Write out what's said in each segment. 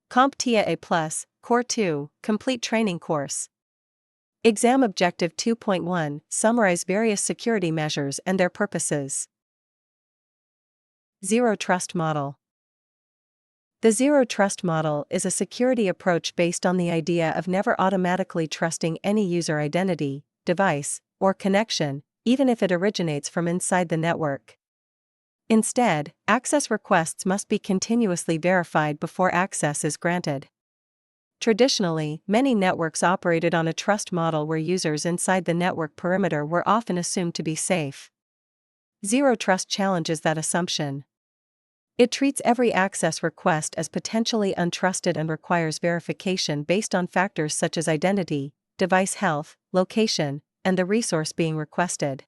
CompTIA A Core 2 Complete Training Course. Exam Objective 2.1 Summarize various security measures and their purposes. Zero Trust Model. The Zero Trust Model is a security approach based on the idea of never automatically trusting any user identity, device, or connection, even if it originates from inside the network. Instead, access requests must be continuously verified before access is granted. Traditionally, many networks operated on a trust model where users inside the network perimeter were often assumed to be safe. Zero Trust challenges that assumption. It treats every access request as potentially untrusted and requires verification based on factors such as identity, device health, location, and the resource being requested.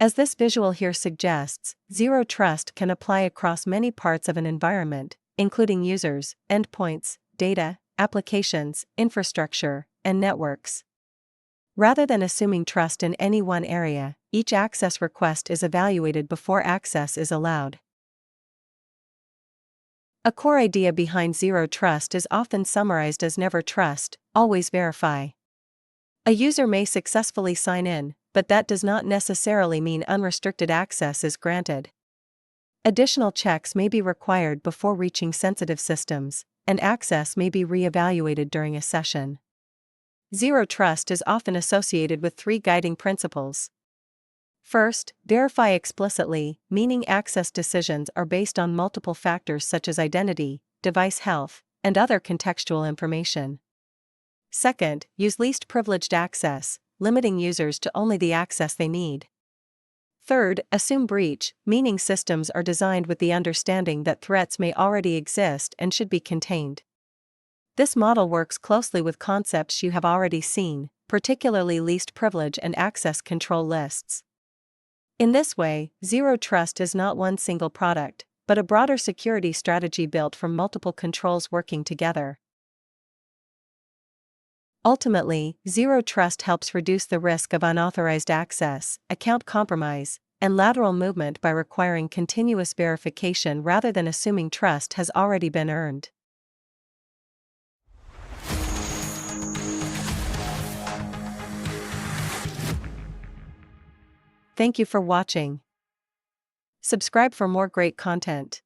As this visual here suggests, zero trust can apply across many parts of an environment, including users, endpoints, data, applications, infrastructure, and networks. Rather than assuming trust in any one area, each access request is evaluated before access is allowed. A core idea behind zero trust is often summarized as never trust, always verify. A user may successfully sign in, but that does not necessarily mean unrestricted access is granted. Additional checks may be required before reaching sensitive systems, and access may be re-evaluated during a session. Zero trust is often associated with three guiding principles. First, verify explicitly, meaning access decisions are based on multiple factors such as identity, device health, and other contextual information. Second, use least privileged access, limiting users to only the access they need. Third, assume breach, meaning systems are designed with the understanding that threats may already exist and should be contained. This model works closely with concepts you have already seen, particularly least privilege and access control lists. In this way, zero trust is not one single product, but a broader security strategy built from multiple controls working together. Ultimately, zero trust helps reduce the risk of unauthorized access, account compromise, and lateral movement by requiring continuous verification rather than assuming trust has already been earned. Thank you for watching. Subscribe for more great content.